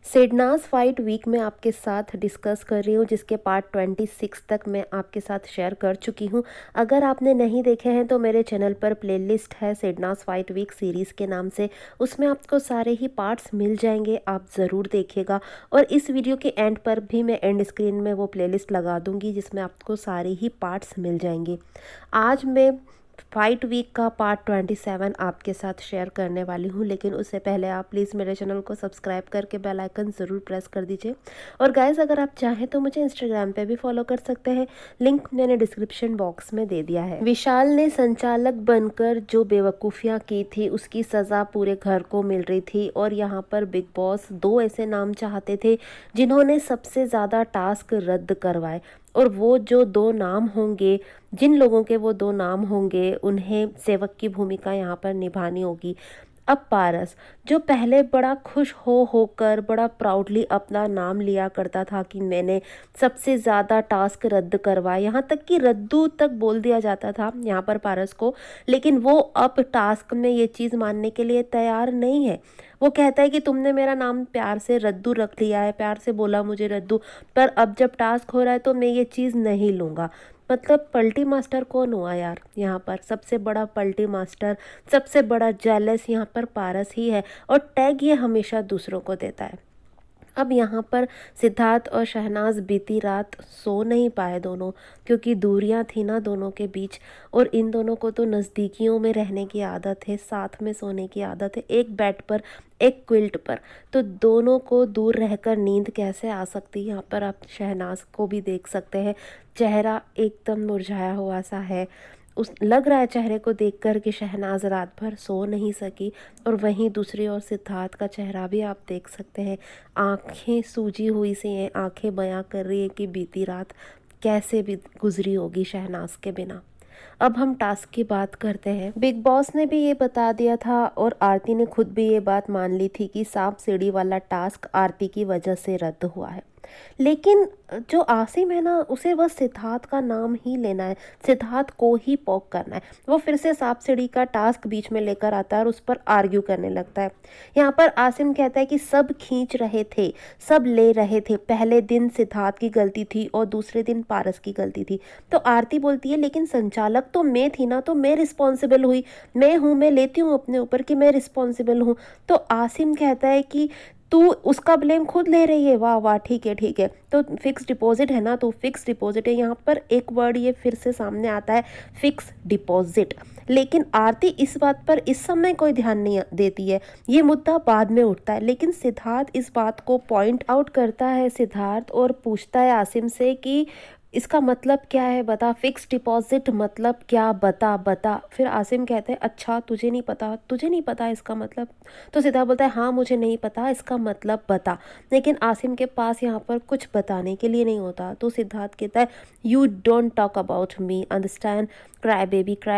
Sidnaaz fight week में आपके साथ डिस्कस कर रही हूँ, जिसके पार्ट 26 तक मैं आपके साथ शेयर कर चुकी हूँ। अगर आपने नहीं देखे हैं तो मेरे चैनल पर प्लेलिस्ट है सिडनाज फाइट वीक सीरीज़ के नाम से, उसमें आपको सारे ही पार्ट्स मिल जाएंगे, आप ज़रूर देखिएगा। और इस वीडियो के एंड पर भी मैं एंड स्क्रीन में वो प्लेलिस्ट लगा दूँगी जिसमें आपको सारे ही पार्ट्स मिल जाएंगे। आज मैं फाइट वीक का पार्ट 27 आपके साथ शेयर करने वाली हूँ, लेकिन उससे पहले आप प्लीज़ मेरे चैनल को सब्सक्राइब करके बेल आइकन ज़रूर प्रेस कर दीजिए। और गाइस, अगर आप चाहें तो मुझे इंस्टाग्राम पे भी फॉलो कर सकते हैं, लिंक मैंने डिस्क्रिप्शन बॉक्स में दे दिया है। विशाल ने संचालक बनकर जो बेवकूफ़ियाँ की थी उसकी सज़ा पूरे घर को मिल रही थी, और यहाँ पर बिग बॉस दो ऐसे नाम चाहते थे जिन्होंने सबसे ज़्यादा टास्क रद्द करवाए। और वो जो दो नाम होंगे, जिन लोगों के वो दो नाम होंगे, उन्हें सेवक की भूमिका यहाँ पर निभानी होगी। अब पारस, जो पहले बड़ा खुश होकर बड़ा प्राउडली अपना नाम लिया करता था कि मैंने सबसे ज़्यादा टास्क रद्द करवाए, यहाँ तक कि रद्दू तक बोल दिया जाता था यहाँ पर पारस को, लेकिन वो अब टास्क में ये चीज़ मानने के लिए तैयार नहीं है। वो कहता है कि तुमने मेरा नाम प्यार से रद्दू रख लिया है, प्यार से बोला मुझे रद्दू, पर अब जब टास्क हो रहा है तो मैं ये चीज़ नहीं लूँगा। मतलब पलटी मास्टर कौन हुआ यार? यहाँ पर सबसे बड़ा पलटी मास्टर, सबसे बड़ा जेलस यहाँ पर पारस ही है, और टैग ये हमेशा दूसरों को देता है। अब यहाँ पर सिद्धार्थ और शहनाज बीती रात सो नहीं पाए दोनों, क्योंकि दूरियां थी ना दोनों के बीच, और इन दोनों को तो नज़दीकियों में रहने की आदत है, साथ में सोने की आदत है, एक बेड पर एक क्विल्ट पर। तो दोनों को दूर रहकर नींद कैसे आ सकती है? यहाँ पर आप शहनाज को भी देख सकते हैं, चेहरा एकदम मुरझाया हुआ सा है। उस लग रहा है चेहरे को देखकर कि शहनाज रात भर सो नहीं सकी। और वहीं दूसरी ओर सिद्धार्थ का चेहरा भी आप देख सकते हैं, आंखें सूजी हुई सी हैं, आंखें बयां कर रही है कि बीती रात कैसे भी गुजरी होगी शहनाज के बिना। अब हम टास्क की बात करते हैं। बिग बॉस ने भी ये बता दिया था, और आरती ने खुद भी ये बात मान ली थी कि सांप सीढ़ी वाला टास्क आरती की वजह से रद्द हुआ है। लेकिन जो आसिम है ना, उसे बस सिद्धार्थ का नाम ही लेना है, सिद्धार्थ को ही पोक करना है। वो फिर से सांप सीढ़ी का टास्क बीच में लेकर आता है और उस पर आर्ग्यू करने लगता है। यहाँ पर आसिम कहता है कि सब खींच रहे थे, सब ले रहे थे, पहले दिन सिद्धार्थ की गलती थी और दूसरे दिन पारस की गलती थी। तो आरती बोलती है लेकिन संचालक तो मैं थी ना, तो मैं रिस्पॉन्सिबल हुई, मैं हूँ, मैं लेती हूँ अपने ऊपर कि मैं रिस्पॉन्सिबल हूँ। तो आसिम कहता है कि तू उसका ब्लेम खुद ले रही है। वाह वाह, ठीक है ठीक है, तो फिक्स डिपॉजिट है ना, तो फिक्स डिपॉजिट है। यहाँ पर एक वर्ड ये फिर से सामने आता है, फिक्स डिपॉजिट। लेकिन आरती इस बात पर इस समय कोई ध्यान नहीं देती है, ये मुद्दा बाद में उठता है। लेकिन सिद्धार्थ इस बात को पॉइंट आउट करता है सिद्धार्थ, और पूछता है आसिम से कि इसका मतलब क्या है, बता, फिक्स डिपॉजिट मतलब क्या, बता बता। फिर आसिम कहते हैं अच्छा तुझे नहीं पता, तुझे नहीं पता इसका मतलब? तो सिद्धार्थ बोलता है हाँ मुझे नहीं पता, इसका मतलब बता। लेकिन आसिम के पास यहाँ पर कुछ बताने के लिए नहीं होता, तो सिद्धार्थ कहता है you don't talk about me, understand, cry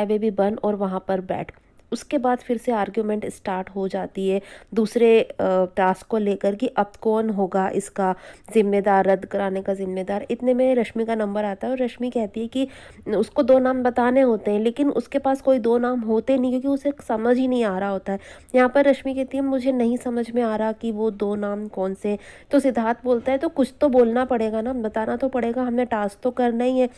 baby बन और वहाँ पर बैठ। उसके बाद फिर से आर्ग्यूमेंट स्टार्ट हो जाती है दूसरे टास्क को लेकर कि अब कौन होगा इसका जिम्मेदार, रद्द कराने का जिम्मेदार। इतने में रश्मि का नंबर आता है, और रश्मि कहती है कि उसको दो नाम बताने होते हैं, लेकिन उसके पास कोई दो नाम होते नहीं, क्योंकि उसे समझ ही नहीं आ रहा होता है। यहाँ पर रश्मि कहती है मुझे नहीं समझ में आ रहा कि वो दो नाम कौन से। तो सिद्धार्थ बोलता है तो कुछ तो बोलना पड़ेगा ना, बताना तो पड़ेगा, हमने टास्क तो करना ही है।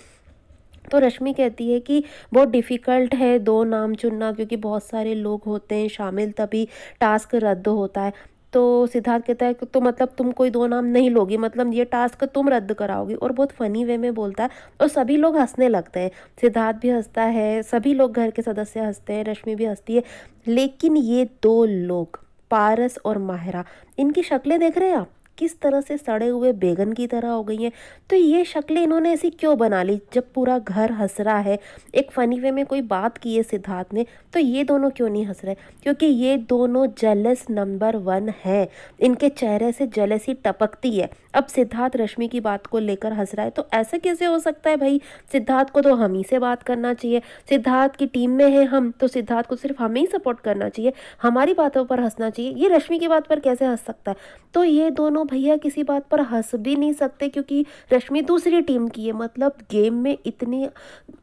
तो रश्मि कहती है कि बहुत डिफ़िकल्ट है दो नाम चुनना, क्योंकि बहुत सारे लोग होते हैं शामिल, तभी टास्क रद्द होता है। तो सिद्धार्थ कहता है कि तो मतलब तुम कोई दो नाम नहीं लोगी, मतलब ये टास्क तुम रद्द कराओगी, और बहुत फ़नी वे में बोलता है, और सभी लोग हंसने लगते हैं। सिद्धार्थ भी हंसता है, सभी लोग घर के सदस्य हंसते हैं, रश्मि भी हंसती है। लेकिन ये दो लोग, पारस और माहिरा, इनकी शक्लें देख रहे हैं आप, किस तरह से सड़े हुए बैगन की तरह हो गई हैं। तो ये शक्लें इन्होंने ऐसी क्यों बना ली? जब पूरा घर हंस रहा है, एक फ़नी वे में कोई बात की है सिद्धार्थ ने, तो ये दोनों क्यों नहीं हंस रहे? क्योंकि ये दोनों जेलस नंबर 1 है, इनके चेहरे से जेलसी टपकती है। अब सिद्धार्थ रश्मि की बात को लेकर हंस रहा है, तो ऐसा कैसे हो सकता है भाई? सिद्धार्थ को तो हम ही से बात करना चाहिए, सिद्धार्थ की टीम में है हम, तो सिद्धार्थ को सिर्फ हमें ही सपोर्ट करना चाहिए, हमारी बातों पर हंसना चाहिए। ये रश्मि की बात पर कैसे हंस सकता है? तो ये दोनों भैया किसी बात पर हंस भी नहीं सकते क्योंकि रश्मि दूसरी टीम की है। मतलब गेम में इतनी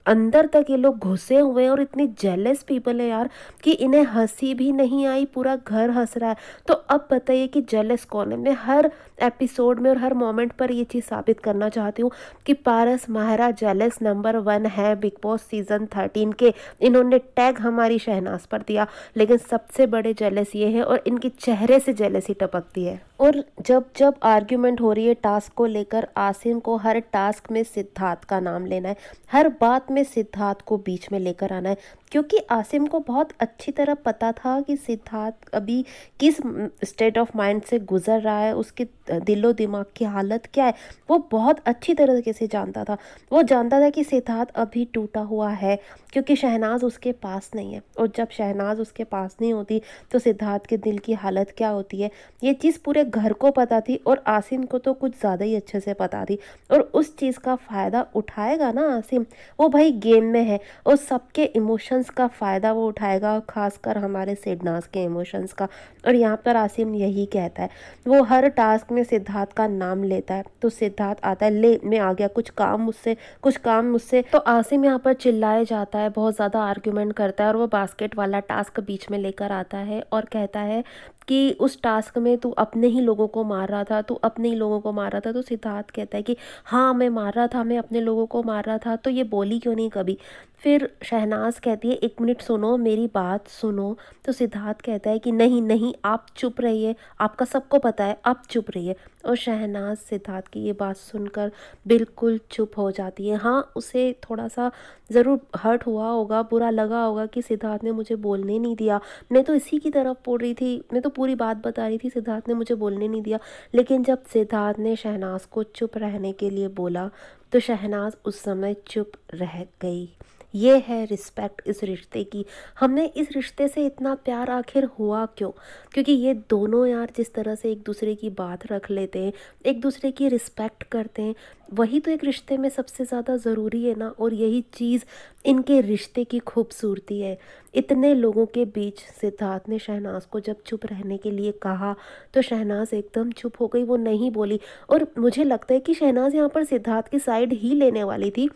अंदर तक ये लोग घुसे हुए हैं और इतनी जेलस पीपल है यार कि इन्हें हंसी भी नहीं आई, पूरा घर हंस रहा है। तो अब बताइए कि जेलस कौन है। मैं हर एपिसोड में और हर मोमेंट पर ये चीज़ साबित करना चाहती हूँ कि पारस माहरा जेलस नंबर 1 है बिग बॉस सीजन 13 के। इन्होंने टैग हमारी शहनाज पर दिया, लेकिन सबसे बड़े जेलस ये हैं और इनके चेहरे से जेलसी टपकती है। और जब जब आर्ग्यूमेंट हो रही है टास्क को लेकर, आसिम को हर टास्क में सिद्धार्थ का नाम लेना है, हर बात में सिद्धार्थ को बीच में लेकर आना है, क्योंकि आसिम को बहुत अच्छी तरह पता था कि सिद्धार्थ अभी किस स्टेट ऑफ माइंड से गुजर रहा है, उसके दिलो दिमाग की हालत क्या है, वो बहुत अच्छी तरीके से जानता था। वो जानता था कि सिद्धार्थ अभी टूटा हुआ है क्योंकि शहनाज उसके पास नहीं है, और जब शहनाज उसके पास नहीं होती तो सिद्धार्थ के दिल की हालत क्या होती है, ये चीज़ पूरे घर को पता थी और आसिम को तो कुछ ज़्यादा ही अच्छे से पता थी। और उस चीज़ का फ़ायदा उठाएगा ना आसिम, वो भाई गेम में है और सबके इमोशंस का फ़ायदा वो उठाएगा, खासकर हमारे सिडनाज के इमोशंस का। और यहाँ पर आसिम यही कहता है, वो हर टास्क में सिद्धार्थ का नाम लेता है तो सिद्धार्थ आता है, ले मैं आ गया, कुछ काम मुझसे, कुछ काम मुझसे। तो आसिम यहाँ पर चिल्लाए जाता है, बहुत ज़्यादा आर्ग्यूमेंट करता है और वो बास्केट वाला टास्क बीच में लेकर आता है और कहता है कि उस टास्क में तू अपने ही लोगों को मार रहा था, तू अपने ही लोगों को मार रहा था। तो सिद्धार्थ कहता है कि हाँ मैं मार रहा था, मैं अपने लोगों को मार रहा था, तो ये बोली क्यों नहीं कभी। फिर शहनाज कहती है 1 मिनट सुनो, मेरी बात सुनो। तो सिद्धार्थ कहता है कि नहीं नहीं आप चुप रहिए, आपका सबको पता है, आप चुप रहिए। और शहनाज सिद्धार्थ की ये बात सुनकर बिल्कुल चुप हो जाती है। हाँ उसे थोड़ा सा ज़रूर हर्ट हुआ होगा, बुरा लगा होगा कि सिद्धार्थ ने मुझे बोलने नहीं दिया, मैं तो इसी की तरफ बोल रही थी, मैं तो पूरी बात बता रही थी, सिद्धार्थ ने मुझे बोलने नहीं दिया। लेकिन जब सिद्धार्थ ने शहनाज को चुप रहने के लिए बोला तो शहनाज उस समय चुप रह गई। ये है रिस्पेक्ट इस रिश्ते की। हमने इस रिश्ते से इतना प्यार आखिर हुआ क्यों? क्योंकि ये दोनों यार जिस तरह से एक दूसरे की बात रख लेते हैं, एक दूसरे की रिस्पेक्ट करते हैं, वही तो एक रिश्ते में सबसे ज़्यादा ज़रूरी है ना। और यही चीज़ इनके रिश्ते की खूबसूरती है। इतने लोगों के बीच सिद्धार्थ ने शहनाज को जब चुप रहने के लिए कहा तो शहनाज एकदम चुप हो गई, वो नहीं बोली। और मुझे लगता है कि शहनाज यहाँ पर सिद्धार्थ की साइड ही लेने वाली थी,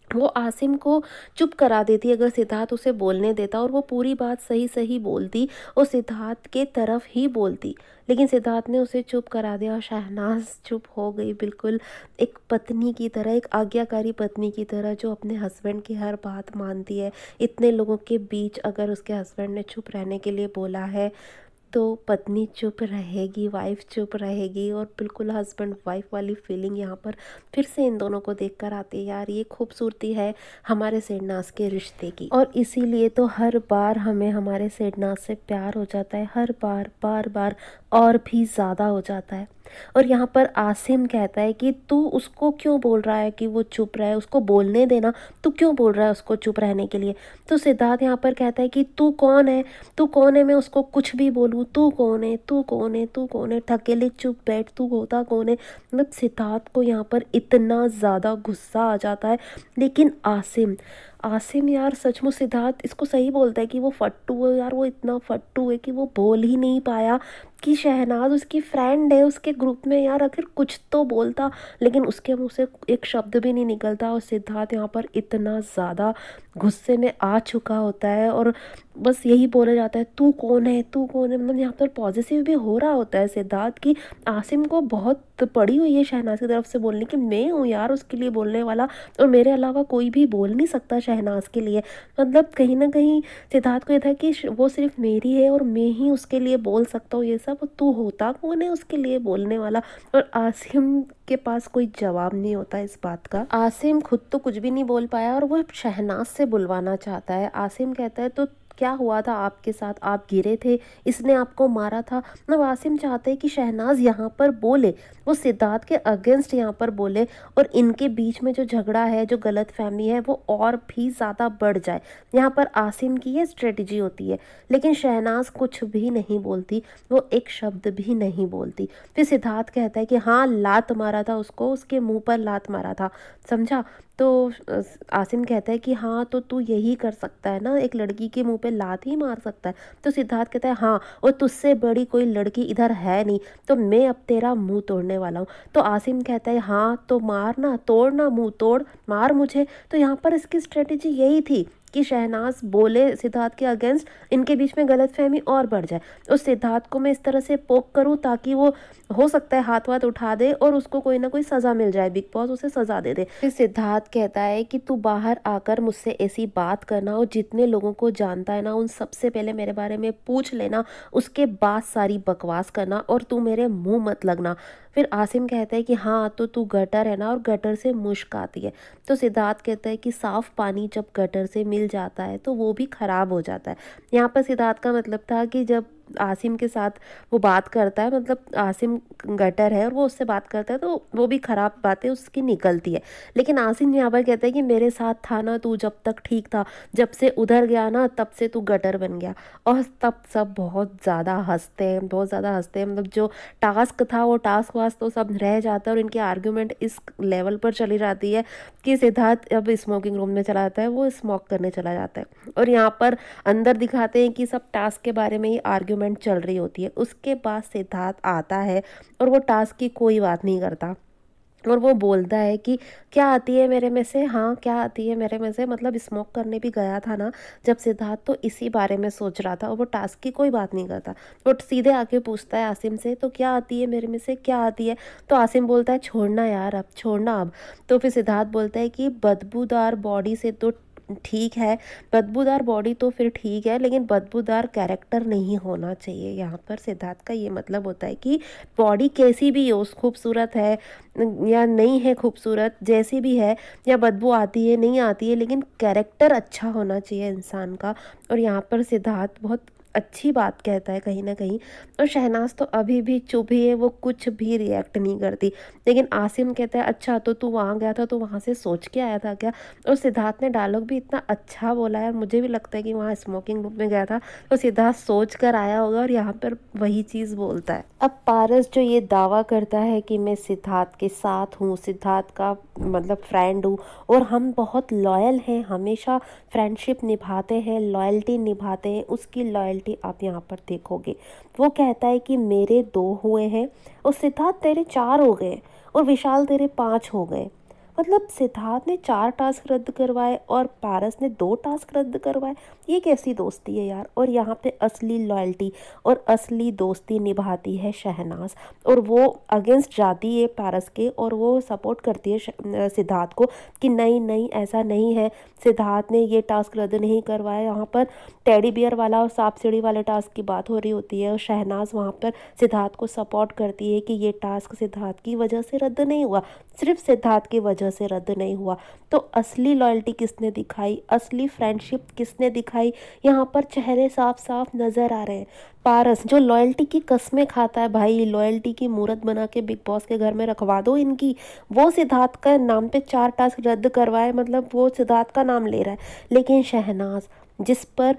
वो आसिम को चुप करा देती अगर सिद्धार्थ उसे बोलने देता और वो पूरी बात सही सही बोलती और सिद्धार्थ के तरफ ही बोलती। लेकिन सिद्धार्थ ने उसे चुप करा दिया और शहनाज चुप हो गई, बिल्कुल एक पत्नी की तरह, एक आज्ञाकारी पत्नी की तरह जो अपने हस्बैंड की हर बात मानती है। इतने लोगों के बीच अगर उसके हस्बैंड ने चुप रहने के लिए बोला है तो पत्नी चुप रहेगी, वाइफ चुप रहेगी। और बिल्कुल हस्बैंड वाइफ वाली फीलिंग यहाँ पर फिर से इन दोनों को देखकर आती है। यार ये खूबसूरती है हमारे सेडनास के रिश्ते की, और इसीलिए तो हर बार हमें हमारे सेडनास से प्यार हो जाता है, हर बार बार बार और भी ज़्यादा हो जाता है। और यहाँ पर आसिम कहता है कि तू उसको क्यों बोल रहा है कि वो चुप रहे, उसको बोलने देना, तू क्यों बोल रहा है उसको चुप रहने के लिए। तो सिद्धार्थ यहाँ पर कहता है कि तू कौन है, तू कौन है मैं उसको कुछ भी बोलूँ, तू कौन है, तू कौन है, तू कौन है, थकेले चुप बैठ, तू होता कौन है। मतलब सिद्धार्थ को यहाँ पर इतना ज़्यादा गुस्सा आ जाता है। लेकिन आसिम आसिम यार सचमुच सिद्धार्थ इसको सही बोलता है कि वो फट्टू है यार, वो इतना फट्टू है कि वो बोल ही नहीं पाया कि शहनाज उसकी फ्रेंड है उसके ग्रुप में, यार आखिर कुछ तो बोलता, लेकिन उसके मुंह से एक शब्द भी नहीं निकलता। और सिद्धार्थ यहाँ पर इतना ज़्यादा गुस्से में आ चुका होता है और बस यही बोला जाता है तू कौन है, तू कौन है। मतलब यहाँ पर पॉजिटिव भी हो रहा होता है सिद्धार्थ की आसिम को बहुत पड़ी हुई है शहनाज की तरफ से बोलने की, मैं हूँ यार उसके लिए बोलने वाला और मेरे अलावा कोई भी बोल नहीं सकता शहनाज के लिए। मतलब कहीं ना कहीं सिद्धार्थ को ये था कि वो सिर्फ मेरी है और मैं ही उसके लिए बोल सकता हूँ ये सब, तू होता कौन है उसके लिए बोलने वाला। और आसिम के पास कोई जवाब नहीं होता इस बात का। आसिम खुद तो कुछ भी नहीं बोल पाया और वो शहनाज से बुलवाना चाहता है। आसिम कहता है तो क्या हुआ था आपके साथ, आप गिरे थे, इसने आपको मारा था। मतलब आसिम चाहते हैं कि शहनाज यहाँ पर बोले, वो सिद्धार्थ के अगेंस्ट यहाँ पर बोले और इनके बीच में जो झगड़ा है, जो गलत फहमी है, वो और भी ज़्यादा बढ़ जाए। यहाँ पर आसिम की ये स्ट्रेटजी होती है। लेकिन शहनाज कुछ भी नहीं बोलती, वो एक शब्द भी नहीं बोलती। फिर सिद्धार्थ कहता है कि हाँ लात मारा था उसको, उसके मुंह पर लात मारा था, समझा। तो आसिम कहता है कि हाँ तो तू यही कर सकता है ना, एक लड़की के मुंह पे पे लात ही मार सकता है। तो सिद्धार्थ कहता है हाँ, और तुझसे बड़ी कोई लड़की इधर है नहीं, तो मैं अब तेरा मुंह तोड़ने वाला हूँ। तो आसिम कहता है हाँ तो मार ना, तोड़ ना, मुंह तोड़, मार मुझे। तो यहाँ पर इसकी स्ट्रेटेजी यही थी कि शहनाज बोले सिद्धार्थ के अगेंस्ट, इनके बीच में गलतफहमी और बढ़ जाए। उस सिद्धार्थ को मैं इस तरह से पोक करूं ताकि वो हो सकता है हाथ वाथ उठा दे और उसको कोई ना कोई सजा मिल जाए, बिग बॉस उसे सजा दे दे। फिर सिद्धार्थ कहता है कि तू बाहर आकर मुझसे ऐसी बात करना, और जितने लोगों को जानता है ना उन सबसे पहले मेरे बारे में पूछ लेना, उसके बाद सारी बकवास करना, और तू मेरे मुंह मत लगना। फिर आसिम कहता है कि हाँ तो तू गटर है ना, और गटर से मुश्क आती है। तो सिद्धार्थ कहता है कि साफ पानी जब गटर से मिल जाता है तो वो भी खराब हो जाता है। यहाँ पर सिद्धार्थ का मतलब था कि जब आसिम के साथ वो बात करता है, मतलब आसिम गटर है और वो उससे बात करता है, तो वो भी खराब बातें उसकी निकलती है। लेकिन आसिम यहाँ पर कहता है कि मेरे साथ था ना तू जब तक ठीक था, जब से उधर गया ना तब से तू गटर बन गया। और तब सब बहुत ज़्यादा हंसते हैं, बहुत ज़्यादा हंसते हैं। मतलब जो टास्क था वो टास्क वास्क तो सब रह जाता है, और इनकी आर्ग्यूमेंट इस लेवल पर चली जाती है कि सिद्धार्थ अब स्मोकिंग रूम में चला जाता है, वो स्मोक करने चला जाता है। और यहाँ पर अंदर दिखाते हैं कि सब टास्क के बारे में ही आर्ग्यूमेंट चल रही होती है। उसके बाद सिद्धार्थ आता है और वो टास्क की कोई बात नहीं करता, और वो बोलता है कि क्या आती है मेरे में से, हाँ क्या आती है मेरे में से, मतलब स्मोक करने भी गया था ना जब सिद्धार्थ, तो इसी बारे में सोच रहा था, और वो टास्क की कोई बात नहीं करता। वो सीधे आके पूछता है आसिम से, तो क्या आती है मेरे में से, क्या आती है। तो आसिम बोलता है छोड़ना यार, अब छोड़ना अब। तो फिर सिद्धार्थ बोलता है कि बदबूदार बॉडी से तो ठीक है, बदबूदार बॉडी तो फिर ठीक है, लेकिन बदबूदार कैरेक्टर नहीं होना चाहिए। यहाँ पर सिद्धार्थ का ये मतलब होता है कि बॉडी कैसी भी हो, खूबसूरत है या नहीं है खूबसूरत, जैसी भी है, या बदबू आती है नहीं आती है, लेकिन कैरेक्टर अच्छा होना चाहिए इंसान का। और यहाँ पर सिद्धार्थ बहुत अच्छी बात कहता है कहीं ना कहीं। और शहनाज तो अभी भी चुप ही है, वो कुछ भी रिएक्ट नहीं करती। लेकिन आसिम कहता है अच्छा तो तू वहाँ गया था तो वहाँ से सोच के आया था क्या। और सिद्धार्थ ने डायलॉग भी इतना अच्छा बोला है, मुझे भी लगता है कि वहाँ स्मोकिंग रूम में गया था तो सिद्धार्थ सोच कर आया होगा, और यहाँ पर वही चीज़ बोलता है। अब पारस जो ये दावा करता है कि मैं सिद्धार्थ के साथ हूँ, सिद्धार्थ का मतलब फ्रेंड हूँ, और हम बहुत लॉयल हैं, हमेशा फ्रेंडशिप निभाते हैं, लॉयल्टी निभाते हैं, उसकी लॉयल्टी आप यहाँ पर देखोगे। वो कहता है कि मेरे 2 हुए हैं और सिद्धार्थ तेरे 4 हो गए, और विशाल तेरे 5 हो गए। मतलब सिद्धार्थ ने 4 टास्क रद्द करवाए और पारस ने 2 टास्क रद्द करवाए। ये कैसी दोस्ती है यार। और यहाँ पे असली लॉयल्टी और असली दोस्ती निभाती है शहनाज, और वो अगेंस्ट जाती है पारस के, और वो सपोर्ट करती है सिद्धार्थ को कि नहीं नहीं ऐसा नहीं है, सिद्धार्थ ने ये टास्क रद्द नहीं करवाया। यहाँ पर टेडी बियर वाला और सांप सीढ़ी वाले टास्क की बात हो रही होती है, और शहनाज वहाँ पर सिद्धार्थ को सपोर्ट करती है कि ये टास्क सिद्धार्थ की वजह से रद्द नहीं हुआ, सिर्फ सिद्धार्थ की वजह से रद्द नहीं हुआ। तो असली लॉयल्टी किसने दिखाई, असली फ्रेंडशिप किसने दिखाई, यहाँ पर चेहरे साफ साफ नजर आ रहे हैं। पारस जो लॉयल्टी की कस्में खाता है, भाई लॉयल्टी की मूर्त बना के बिग बॉस के घर में रखवा दो इनकी, वो सिद्धार्थ का नाम पे 4 टास्क रद्द करवाए, मतलब वो सिद्धार्थ का नाम ले रहा है। लेकिन शहनाज जिस पर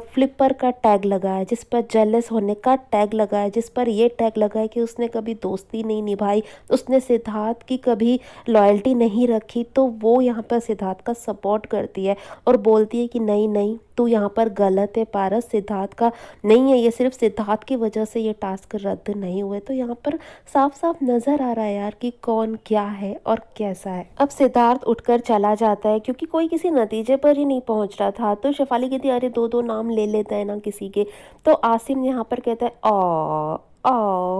फ्लिपर का टैग लगा है, जिस पर जेलस होने का टैग लगा है, जिस पर ये टैग लगा है कि उसने कभी दोस्ती नहीं निभाई, उसने सिद्धार्थ की कभी लॉयल्टी नहीं रखी, तो वो यहाँ पर सिद्धार्थ का सपोर्ट करती है और बोलती है कि नहीं नहीं तू यहाँ पर गलत है पारस, सिद्धार्थ का नहीं है, ये सिर्फ सिद्धार्थ की वजह से ये टास्क रद्द नहीं हुए। तो यहाँ पर साफ साफ नजर आ रहा है यार कि कौन क्या है और कैसा है। अब सिद्धार्थ उठकर चला जाता है क्योंकि कोई किसी नतीजे पर ही नहीं पहुंच रहा था। तो शेफाली कहती है अरे 2-2 नाम ले लेता है ना किसी के। तो आसिम यहाँ पर कहता है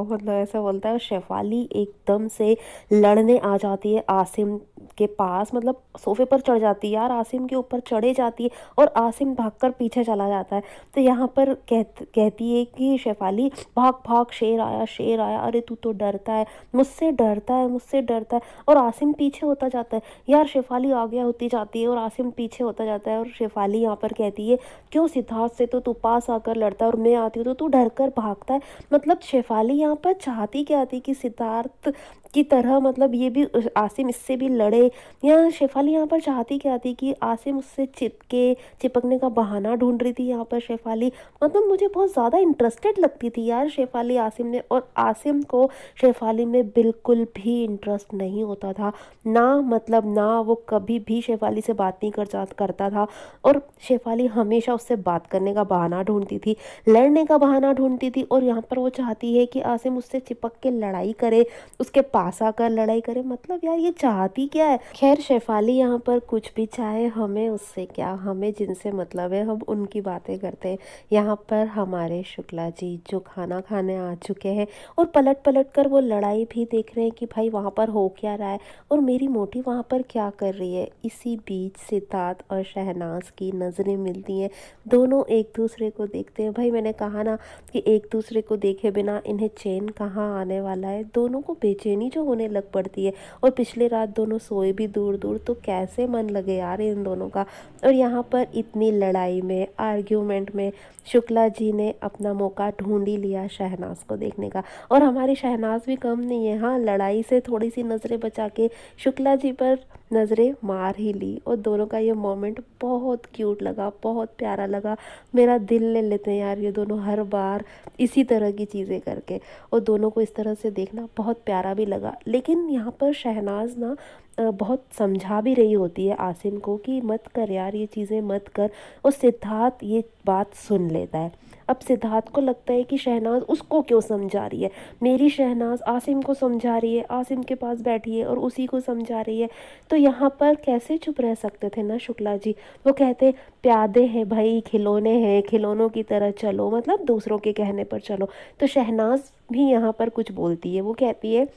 मतलब ऐसा बोलता है। शेफाली एकदम से लड़ने आ जाती है आसिम के पास, मतलब सोफे पर चढ़ जाती है यार, आसिम के ऊपर चढ़े जाती है और आसिम भागकर पीछे चला जाता है। तो यहाँ पर कहती है कि शेफाली भाग भाग, शेर आया शेर आया, अरे तू तो डरता है, मुझसे डरता है, मुझसे डरता है। और आसिम पीछे होता जाता है यार, शेफाली आगे होती जाती है और आसिम पीछे होता जाता है। और शेफाली यहाँ पर कहती है क्यों सिद्धार्थ से तो तू पास आकर लड़ता है और मैं आती हूँ तो तू डर कर भागता है। मतलब शेफाली यहाँ पर चाहती क्या थी कि सिद्धार्थ की तरह मतलब ये भी आसिम इससे भी लड़े, गए। यहाँ शेफाली यहाँ पर चाहती क्या थी कि आसिम उससे चिपकने का बहाना ढूंढ रही थी यहाँ पर शेफाली। मतलब मुझे बहुत ज़्यादा इंटरेस्टेड लगती थी यार शेफाली आसिम ने, और आसिम को शेफाली में बिल्कुल भी इंटरेस्ट नहीं होता था ना, मतलब ना वो कभी भी शेफाली से बात नहीं करता था। और शेफाली हमेशा उससे बात करने का बहाना ढूंढती थी, लड़ने का बहाना ढूंढती थी। और यहाँ पर वो चाहती है कि आसिम उससे चिपक के लड़ाई करे, उसके पास आकर लड़ाई करे। मतलब यार ये चाहती क्या है। खैर शेफाली यहाँ पर कुछ भी चाहे, हमें उससे क्या, हमें जिनसे मतलब है हम उनकी बातें करते हैं। यहाँ पर हमारे शुक्ला जी जो खाना खाने आ चुके हैं और पलट पलट कर वो लड़ाई भी देख रहे हैं कि भाई वहाँ पर हो क्या रहा है और मेरी मोटी वहाँ पर क्या कर रही है। इसी बीच सिद्धार्थ और शहनाज की नज़रें मिलती हैं, दोनों एक दूसरे को देखते हैं। भाई मैंने कहा ना कि एक दूसरे को देखे बिना इन्हें चैन कहाँ आने वाला है। दोनों को बेचैनी जो होने लग पड़ती है, और पिछले रात दोनों सोए भी दूर दूर, तो कैसे मन लगे यार इन दोनों का। और यहाँ पर इतनी लड़ाई में, आर्ग्यूमेंट में शुक्ला जी ने अपना मौका ढूंढ ही लिया शहनाज को देखने का। और हमारी शहनाज भी कम नहीं है, हाँ लड़ाई से थोड़ी सी नज़रें बचा के शुक्ला जी पर नज़रें मार ही ली। और दोनों का ये मोमेंट बहुत क्यूट लगा, बहुत प्यारा लगा। मेरा दिल ले लेते हैं यार ये दोनों हर बार इसी तरह की चीज़ें करके, और दोनों को इस तरह से देखना बहुत प्यारा भी लगा। लेकिन यहाँ पर शहनाज ना बहुत समझा भी रही होती है आसिम को कि मत कर यार ये चीज़ें मत कर, और सिद्धार्थ ये बात सुन लेता है। अब सिद्धार्थ को लगता है कि शहनाज उसको क्यों समझा रही है, मेरी शहनाज आसिम को समझा रही है, आसिम के पास बैठी है और उसी को समझा रही है। तो यहाँ पर कैसे चुप रह सकते थे ना शुक्ला जी। वो कहते प्यादे हैं भाई, खिलौने हैं, खिलौनों की तरह चलो, मतलब दूसरों के कहने पर चलो। तो शहनाज भी यहाँ पर कुछ बोलती है, वो कहती है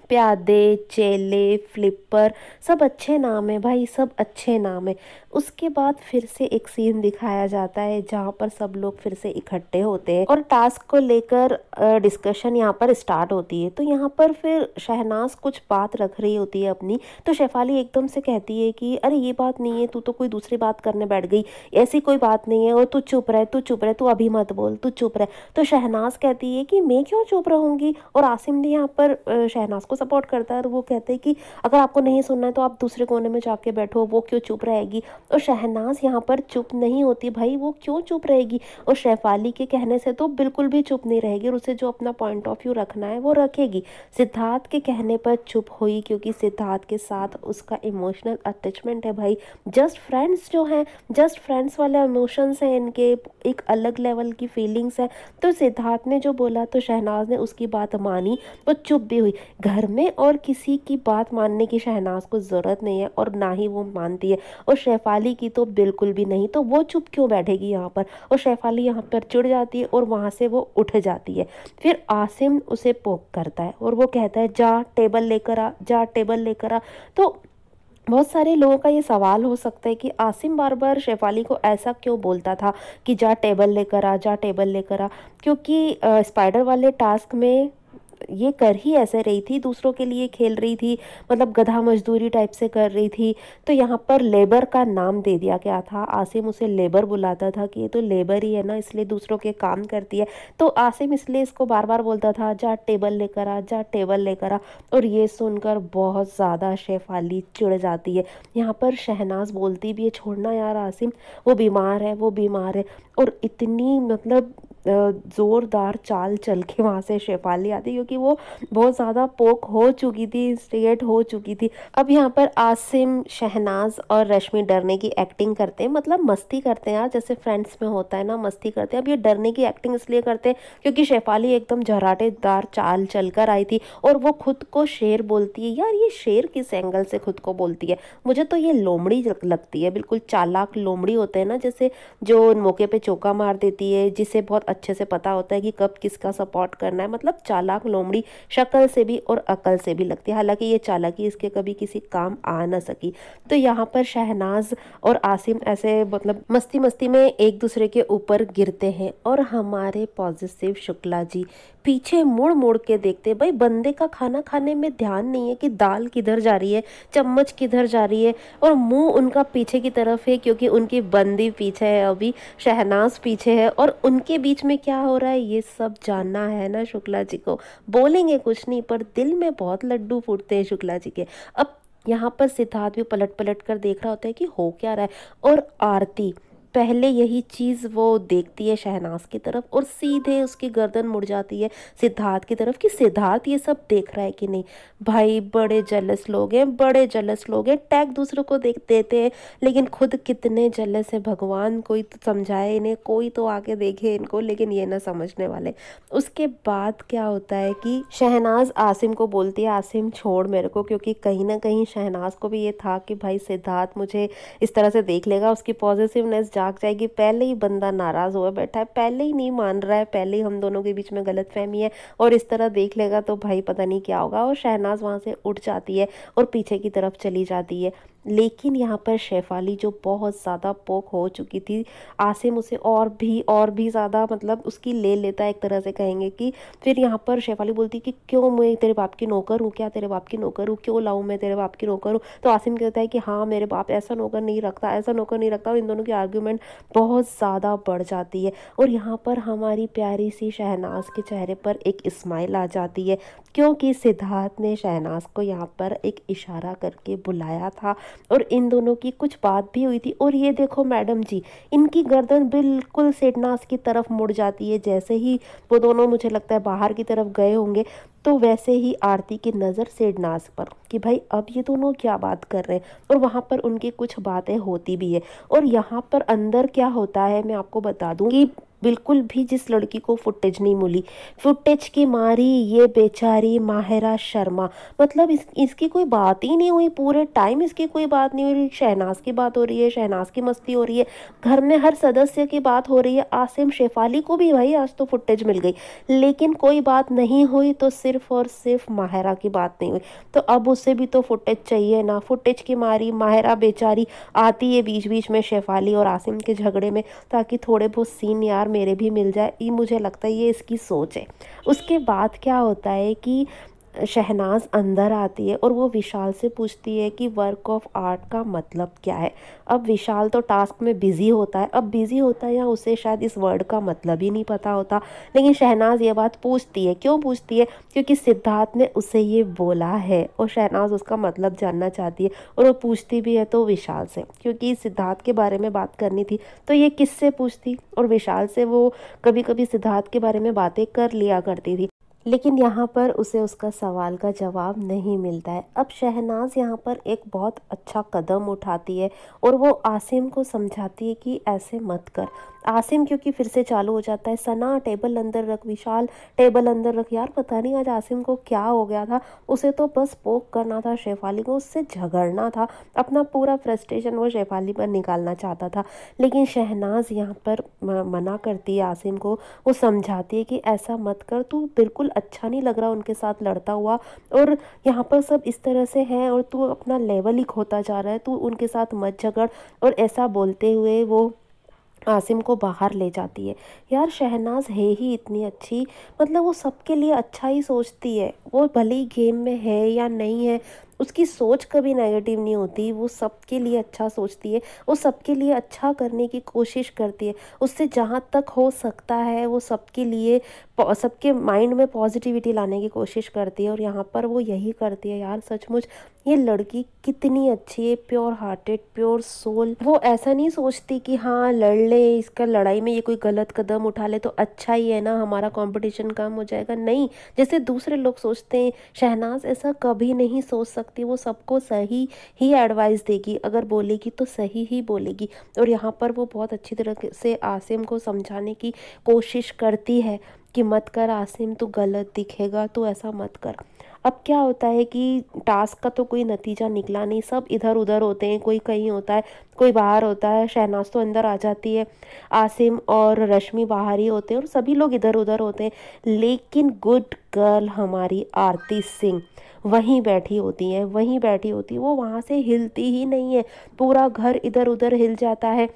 प्यादे, चेले, फ्लिपर सब अच्छे नाम है भाई, सब अच्छे नाम है। उसके बाद फिर से एक सीन दिखाया जाता है जहाँ पर सब लोग फिर से इकट्ठे होते हैं और टास्क को लेकर डिस्कशन यहाँ पर स्टार्ट होती है। तो यहाँ पर फिर शहनाज कुछ बात रख रही होती है अपनी, तो शेफाली एकदम से कहती है कि अरे ये बात नहीं है, तू तो कोई दूसरी बात करने बैठ गई, ऐसी कोई बात नहीं है, और तू चुप रहे, तू चुप रहे, तू अभी मत बोल, तू चुप रहे। तो शहनाज कहती है कि मैं क्यों चुप रहूंगी, और आसिम भी यहाँ पर शहनाज को सपोर्ट करता है और वो कहते हैं कि अगर आपको नहीं सुनना है तो आप दूसरे कोने में जाके बैठो, वो क्यों चुप रहेगी। और शहनाज यहाँ पर चुप नहीं होती भाई, वो क्यों चुप रहेगी, और शेफाली के कहने से तो बिल्कुल भी चुप नहीं रहेगी, और उसे जो अपना पॉइंट ऑफ व्यू रखना है वो रखेगी। सिद्धार्थ के कहने पर चुप हुई क्योंकि सिद्धार्थ के साथ उसका इमोशनल अटैचमेंट है भाई। जस्ट फ्रेंड्स जो हैं, जस्ट फ्रेंड्स वाले इमोशंस हैं इनके, एक अलग लेवल की फीलिंग्स है। तो सिद्धार्थ ने जो बोला तो शहनाज ने उसकी बात मानी, वो चुप भी हुई। घर में और किसी की बात मानने की शहनाज को ज़रूरत नहीं है और ना ही वो मानती है, और शेफाली की तो बिल्कुल भी नहीं, तो वो चुप क्यों बैठेगी यहाँ पर। और शेफाली यहाँ पर चिढ़ जाती है और वहाँ से वो उठ जाती है। फिर आसिम उसे पोक करता है और वो कहता है जा टेबल लेकर आ, जा टेबल लेकर आ। तो बहुत सारे लोगों का ये सवाल हो सकता है कि आसिम बार बार शेफाली को ऐसा क्यों बोलता था कि जा टेबल लेकर आ, जा टेबल लेकर आ, क्योंकि स्पाइडर वाले टास्क में ये कर ही ऐसे रही थी, दूसरों के लिए खेल रही थी, मतलब गधा मजदूरी टाइप से कर रही थी। तो यहाँ पर लेबर का नाम दे दिया गया था, आसिम उसे लेबर बुलाता था कि ये तो लेबर ही है ना, इसलिए दूसरों के काम करती है। तो आसिम इसलिए इसको बार बार बोलता था जा टेबल लेकर आ, जा टेबल लेकर आ। और ये सुनकर बहुत ज़्यादा शेफाली चिढ़ जाती है। यहाँ पर शहनाज बोलती भी है छोड़ना यार आसिम, वो बीमार है, वो बीमार है। और इतनी मतलब ज़ोरदार चाल चल के वहाँ से शेफाली आती क्योंकि वो बहुत ज़्यादा पोक हो चुकी थी, इंस्टिगेट हो चुकी थी। अब यहाँ पर आसिम, शहनाज और रश्मि डरने की एक्टिंग करते हैं, मतलब मस्ती करते हैं यार, जैसे फ्रेंड्स में होता है ना, मस्ती करते हैं। अब ये डरने की एक्टिंग इसलिए करते हैं क्योंकि शेफाली एकदम झराटेदार चाल चल कर आई थी और वो खुद को शेर बोलती है। यार ये शेर किस एंगल से खुद को बोलती है, मुझे तो ये लोमड़ी लगती है, बिल्कुल चालाक लोमड़ी होते हैं ना, जैसे जो मौके पे चौका मार देती है, जिसे बहुत अच्छे से पता होता है कि कब किसका सपोर्ट करना है। मतलब चालाक लोमड़ी शक्ल से भी और अकल से भी लगती है, हालांकि ये चालाकी इसके कभी किसी काम आ ना सकी। तो यहाँ पर शहनाज और आसिम ऐसे मतलब मस्ती मस्ती में एक दूसरे के ऊपर गिरते हैं और हमारे पॉजिटिव शुक्ला जी पीछे मुड़ मुड़ के देखते, भाई बंदे का खाना खाने में ध्यान नहीं है कि दाल किधर जा रही है, चम्मच किधर जा रही है, और मुंह उनका पीछे की तरफ है क्योंकि उनकी बंदी पीछे है, अभी शहनाज पीछे है, और उनके बीच में क्या हो रहा है ये सब जानना है ना शुक्ला जी को। बोलेंगे कुछ नहीं पर दिल में बहुत लड्डू फूटते हैं शुक्ला जी के। अब यहाँ पर सिद्धार्थ भी पलट पलट कर देख रहा होता है कि हो क्या रहा है। और आरती पहले यही चीज़ वो देखती है शहनाज की तरफ और सीधे उसकी गर्दन मुड़ जाती है सिद्धार्थ की तरफ कि सिद्धार्थ ये सब देख रहा है कि नहीं। भाई बड़े जलस लोग हैं, बड़े जलस लोग हैं, टैग दूसरों को देख देते हैं लेकिन खुद कितने जलस है भगवान। कोई तो समझाए इन्हें, कोई तो आके देखे इनको, लेकिन ये ना समझने वाले। उसके बाद क्या होता है कि शहनाज आसिम को बोलती है आसिम छोड़ मेरे को, क्योंकि कहीं ना कहीं शहनाज को भी ये था कि भाई सिद्धार्थ मुझे इस तरह से देख लेगा, उसकी पॉजिटिवनेस जाग जाएगी। पहले ही बंदा नाराज हुआ बैठा है, पहले ही नहीं मान रहा है, पहले ही हम दोनों के बीच में गलतफहमी है और इस तरह देख लेगा तो भाई पता नहीं क्या होगा। और शहनाज वहां से उठ जाती है और पीछे की तरफ चली जाती है। लेकिन यहाँ पर शेफाली जो बहुत ज़्यादा पोक हो चुकी थी, आसिम उसे और भी ज़्यादा मतलब उसकी ले लेता है, एक तरह से कहेंगे कि। फिर यहाँ पर शेफाली बोलती कि क्यों मैं तेरे बाप की नौकर हूँ, क्या तेरे बाप की नौकर हूँ, क्यों लाऊं मैं तेरे बाप की नौकर हूँ। तो आसिम कहता है कि हाँ मेरे बाप ऐसा नौकर नहीं रखता, ऐसा नौकर नहीं रखता। और इन दोनों की आर्ग्यूमेंट बहुत ज़्यादा बढ़ जाती है। और यहाँ पर हमारी प्यारी सी शहनाज के चेहरे पर एक स्माइल आ जाती है, क्योंकि सिद्धार्थ ने शहनाज को यहाँ पर एक इशारा करके बुलाया था और इन दोनों की कुछ बात भी हुई थी। और ये देखो मैडम जी, इनकी गर्दन बिल्कुल शहनाज की तरफ मुड़ जाती है। जैसे ही वो दोनों मुझे लगता है बाहर की तरफ गए होंगे, तो वैसे ही आरती की नज़र शहनाज पर कि भाई अब ये दोनों क्या बात कर रहे हैं। और वहाँ पर उनकी कुछ बातें होती भी है। और यहाँ पर अंदर क्या होता है मैं आपको बता दूं कि बिल्कुल भी जिस लड़की को फुटेज नहीं मिली, फुटेज की मारी ये बेचारी माहिरा शर्मा। मतलब इसकी कोई बात ही नहीं हुई, पूरे टाइम इसकी कोई बात नहीं हो रही। शहनाज की बात हो रही है, शहनाज की मस्ती हो रही है, घर में हर सदस्य की बात हो रही है। आसिम शेफाली को भी भाई आज तो फुटेज मिल गई, लेकिन कोई बात नहीं हुई तो सिर्फ और सिर्फ माहिरा की बात नहीं हुई। तो अब उसे भी तो फुटेज चाहिए ना। फुटेज की मारी माहिरा बेचारी आती है बीच बीच में शेफाली और आसिम के झगड़े में, ताकि थोड़े बहुत सीन यार मेरे भी मिल जाए। ये मुझे लगता है ये इसकी सोच है। उसके बाद क्या होता है कि शहनाज अंदर आती है और वो विशाल से पूछती है कि वर्क ऑफ आर्ट का मतलब क्या है। अब विशाल तो टास्क में बिजी होता है, अब बिजी होता है या उसे शायद इस वर्ड का मतलब ही नहीं पता होता, लेकिन शहनाज ये बात पूछती है। क्यों पूछती है? क्योंकि सिद्धार्थ ने उसे ये बोला है और शहनाज उसका मतलब जानना चाहती है। और वो पूछती भी है तो विशाल से, क्योंकि सिद्धार्थ के बारे में बात करनी थी तो ये किससे पूछती, और विशाल से वो कभी कभी सिद्धार्थ के बारे में बातें कर लिया करती थी। लेकिन यहाँ पर उसे उसका सवाल का जवाब नहीं मिलता है। अब शहनाज यहाँ पर एक बहुत अच्छा कदम उठाती है और वो आसिम को समझाती है कि ऐसे मत कर। आसिम क्योंकि फिर से चालू हो जाता है, सना टेबल अंदर रख, विशाल टेबल अंदर रख। यार पता नहीं आज आसिम को क्या हो गया था, उसे तो बस पोक करना था शेफाली को, उससे झगड़ना था, अपना पूरा फ्रस्ट्रेशन वो शेफाली पर निकालना चाहता था। लेकिन शहनाज यहाँ पर मना करती है आसिम को, वो समझाती है कि ऐसा मत कर, तू बिल्कुल अच्छा नहीं लग रहा उनके साथ लड़ता हुआ, और यहाँ पर सब इस तरह से हैं और तू अपना लेवल ही खोता जा रहा है, तू उनके साथ मत झगड़। और ऐसा बोलते हुए वो आसिम को बाहर ले जाती है। यार शहनाज है ही इतनी अच्छी, मतलब वो सबके लिए अच्छा ही सोचती है। वो भले ही गेम में है या नहीं है, उसकी सोच कभी नेगेटिव नहीं होती, वो सबके लिए अच्छा सोचती है, वो सबके लिए अच्छा करने की कोशिश करती है। उससे जहाँ तक हो सकता है वो सबके लिए सबके माइंड में पॉजिटिविटी लाने की कोशिश करती है। और यहाँ पर वो यही करती है। यार सचमुच ये लड़की कितनी अच्छी है, प्योर हार्टेड, प्योर सोल। वो ऐसा नहीं सोचती कि हाँ लड़ ले, इसका लड़ाई में ये कोई गलत कदम उठा ले तो अच्छा ही है ना, हमारा कंपटीशन कम हो जाएगा। नहीं, जैसे दूसरे लोग सोचते हैं, शहनाज ऐसा कभी नहीं सोच सकती। वो सबको सही ही एडवाइस देगी, अगर बोलेगी तो सही ही बोलेगी। और यहाँ पर वो बहुत अच्छी तरह से आसिम को समझाने की कोशिश करती है कि मत कर आसिम, तू गलत दिखेगा, तू ऐसा मत कर। अब क्या होता है कि टास्क का तो कोई नतीजा निकला नहीं, सब इधर उधर होते हैं, कोई कहीं होता है, कोई बाहर होता है। शहनाज तो अंदर आ जाती है, आसिम और रश्मि बाहर ही होते हैं और सभी लोग इधर उधर होते हैं। लेकिन गुड गर्ल हमारी आरती सिंह वहीं बैठी होती है, वहीं बैठी होती है, वो वहाँ से हिलती ही नहीं है। पूरा घर इधर उधर हिल जाता है,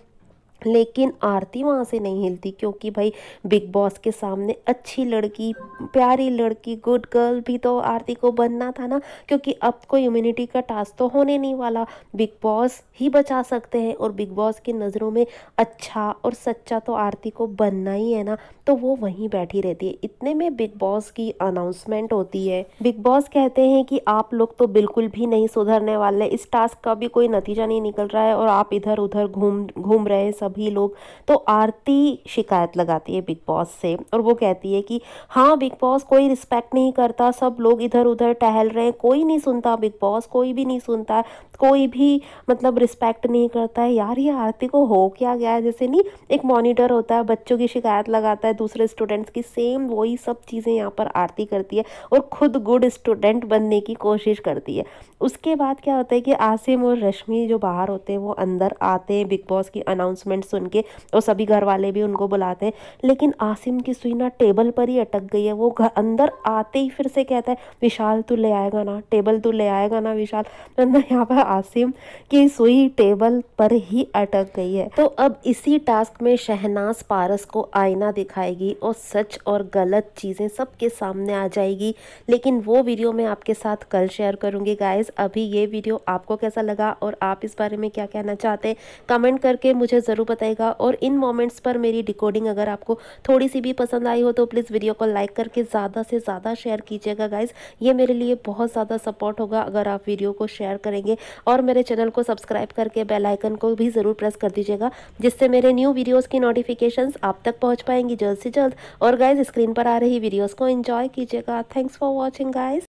लेकिन आरती वहाँ से नहीं हिलती, क्योंकि भाई बिग बॉस के सामने अच्छी लड़की, प्यारी लड़की, गुड गर्ल भी तो आरती को बनना था ना, क्योंकि अब कोई इम्यूनिटी का टास्क तो होने नहीं वाला, बिग बॉस ही बचा सकते हैं और बिग बॉस की नज़रों में अच्छा और सच्चा तो आरती को बनना ही है ना। तो वो वहीं बैठी रहती है। इतने में बिग बॉस की अनाउंसमेंट होती है। बिग बॉस कहते हैं कि आप लोग तो बिल्कुल भी नहीं सुधरने वाले, इस टास्क का भी कोई नतीजा नहीं निकल रहा है और आप इधर उधर घूम घूम रहे हैं सभी लोग। तो आरती शिकायत लगाती है बिग बॉस से और वो कहती है कि हाँ बिग बॉस, कोई रिस्पेक्ट नहीं करता, सब लोग इधर उधर टहल रहे हैं, कोई नहीं सुनता, बिग बॉस कोई भी नहीं सुनता, कोई भी मतलब रिस्पेक्ट नहीं करता है। यार ये आरती को हो क्या गया है? जैसे नहीं एक मॉनिटर होता है, बच्चों की शिकायत लगाता है दूसरे स्टूडेंट्स की, सेम वही सब चीज़ें यहाँ पर आरती करती है और खुद गुड स्टूडेंट बनने की कोशिश करती है। उसके बाद क्या होता है कि आसिम और रश्मि जो बाहर होते हैं वो अंदर आते हैं बिग बॉस की अनाउंसमेंट सुन के, और सभी घर वाले भी उनको बुलाते हैं। लेकिन आसिम की सुई ना टेबल पर ही अटक गई है। वो घर अंदर आते ही फिर से कहता है विशाल तू ले आएगा ना टेबल, तू ले आएगा ना विशाल। अंदर यहाँ पर आसिम की सुई टेबल पर ही अटक गई है। तो अब इसी टास्क में शहनाज पारस को आईना दिखाएगी और सच और गलत चीज़ें सबके सामने आ जाएगी। लेकिन वो वीडियो मैं आपके साथ कल शेयर करूँगी गाइज। अभी ये वीडियो आपको कैसा लगा और आप इस बारे में क्या कहना चाहते हैं कमेंट करके मुझे ज़रूर बताइएगा। और इन मोमेंट्स पर मेरी डिकोडिंग अगर आपको थोड़ी सी भी पसंद आई हो तो प्लीज़ वीडियो को लाइक करके ज़्यादा से ज़्यादा शेयर कीजिएगा गाइज। ये मेरे लिए बहुत ज़्यादा सपोर्ट होगा अगर आप वीडियो को शेयर करेंगे, और मेरे चैनल को सब्सक्राइब करके बेल आइकन को भी ज़रूर प्रेस कर दीजिएगा, जिससे मेरे न्यू वीडियोज़ की नोटिफिकेशंस आप तक पहुँच पाएंगी जल्द से जल्द। और गाइज स्क्रीन पर आ रही वीडियोज़ को एंजॉय कीजिएगा। Thanks for watching guys.